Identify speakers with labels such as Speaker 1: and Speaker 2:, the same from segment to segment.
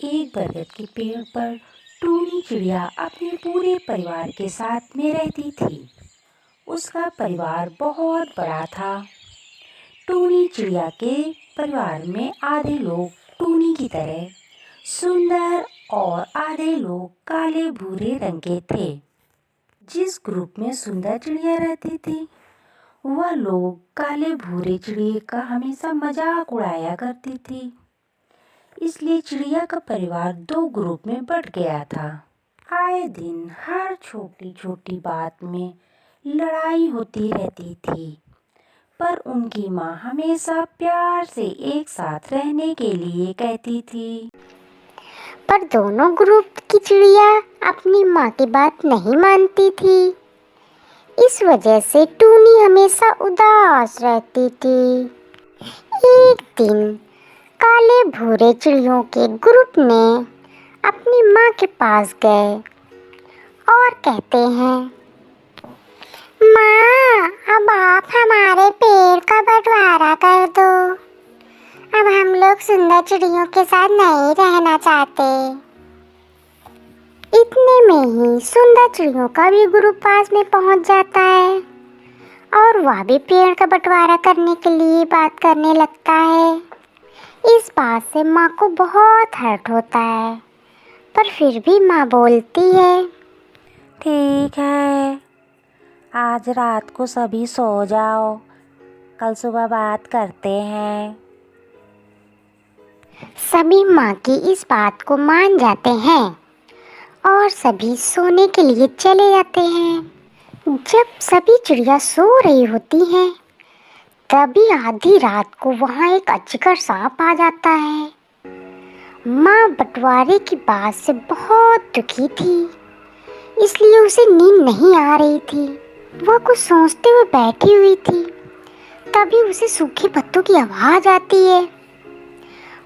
Speaker 1: एक बरगद के पेड़ पर टूनी चिड़िया अपने पूरे परिवार के साथ में रहती थी। उसका परिवार बहुत बड़ा था। टूनी चिड़िया के परिवार में आधे लोग टूनी की तरह सुंदर और आधे लोग काले भूरे रंग के थे। जिस ग्रुप में सुंदर चिड़िया रहती थी वह लोग काले भूरे चिड़िया का हमेशा मजाक उड़ाया करती थी। इसलिए चिड़िया का परिवार दो ग्रुप में बंट गया था। आए दिन हर छोटी छोटी बात में लड़ाई होती रहती थी, पर उनकी माँ हमेशा प्यार से एक साथ रहने के लिए कहती थी।
Speaker 2: पर दोनों ग्रुप की चिड़िया अपनी माँ की बात नहीं मानती थी। इस वजह से टूनी हमेशा उदास रहती थी। एक दिन काले भूरे चिड़ियों के ग्रुप ने अपनी माँ के पास गए और कहते हैं, माँ, अब आप हमारे पेड़ का बंटवारा कर दो। अब हम लोग सुंदर चिड़ियों के साथ नहीं रहना चाहते। इतने में ही सुंदर चिड़ियों का भी ग्रुप पास में पहुंच जाता है और वह भी पेड़ का बंटवारा करने के लिए बात करने लगता है। इस बात से माँ को बहुत हर्ट होता है, पर फिर भी माँ बोलती है,
Speaker 1: ठीक है, आज रात को सभी सो जाओ, कल सुबह बात करते हैं।
Speaker 2: सभी माँ की इस बात को मान जाते हैं और सभी सोने के लिए चले जाते हैं। जब सभी चिड़िया सो रही होती हैं, तभी आधी रात को वहाँ एक अजगर सांप आ जाता है। माँ बंटवारे की बात से बहुत दुखी थी, इसलिए उसे नींद नहीं आ रही थी। वह कुछ सोचते हुए बैठी हुई थी, तभी उसे सूखे पत्तों की आवाज़ आती है।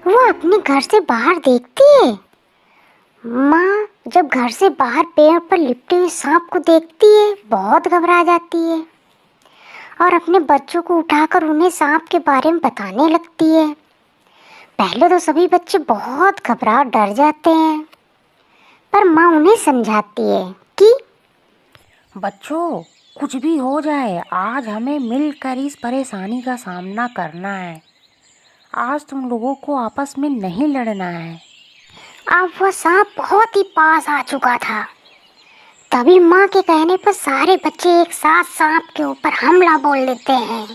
Speaker 2: वह अपने घर से बाहर देखती है। माँ जब घर से बाहर पेड़ पर लिपटे हुए सांप को देखती है, बहुत घबरा जाती है और अपने बच्चों को उठाकर उन्हें सांप के बारे में बताने लगती है। पहले तो सभी बच्चे बहुत घबरा डर जाते हैं, पर माँ उन्हें समझाती है कि
Speaker 1: बच्चों, कुछ भी हो जाए, आज हमें मिलकर इस परेशानी का सामना करना है। आज तुम लोगों को आपस में नहीं लड़ना है।
Speaker 2: अब वह सांप बहुत ही पास आ चुका था। तभी माँ के कहने पर सारे बच्चे एक साथ सांप के ऊपर हमला बोल देते हैं।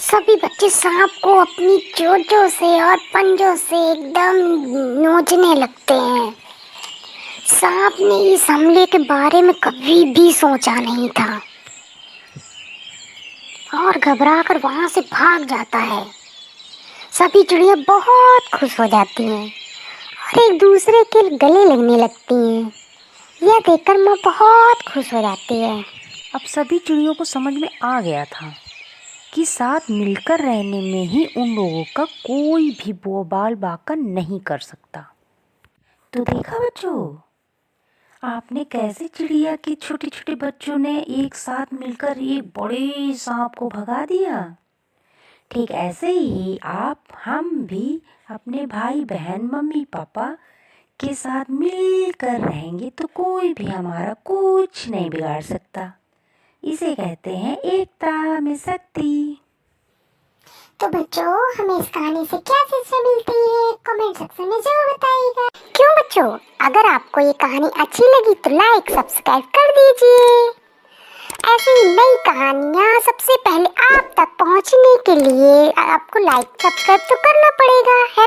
Speaker 2: सभी बच्चे सांप को अपनी चोंचों से और पंजों से एकदम नोचने लगते हैं। सांप ने इस हमले के बारे में कभी भी सोचा नहीं था और घबराकर वहाँ से भाग जाता है। सभी चिड़िया बहुत खुश हो जाती हैं और एक दूसरे के गले लगने लगती हैं। यह देखकर माँ बहुत खुश हो जाती है।
Speaker 1: अब सभी चिड़ियों को समझ में आ गया था कि साथ मिलकर रहने में ही उन लोगों का कोई भी बोबाल बाका नहीं कर सकता। तो देखा बच्चों, आपने कैसे चिड़िया के छोटे छोटे बच्चों ने एक साथ मिलकर एक बड़े सांप को भगा दिया। ठीक ऐसे ही हम भी अपने भाई बहन मम्मी पापा के साथ मिलकर रहेंगे तो कोई भी हमारा कुछ नहीं बिगाड़ सकता। इसे कहते हैं एकता में शक्ति।
Speaker 2: तो बच्चों, हमें इस कहानी से क्या शिक्षा मिलती है, कमेंट सेक्शन में जरूर बताइएगा। क्यों बच्चों, अगर आपको ये कहानी अच्छी लगी तो लाइक सब्सक्राइब कर दीजिए। ऐसी ही नई कहानियाँ सबसे पहले आप तक पहुँचने के लिए आपको लाइक सब्सक्राइब तो करना पड़ेगा, है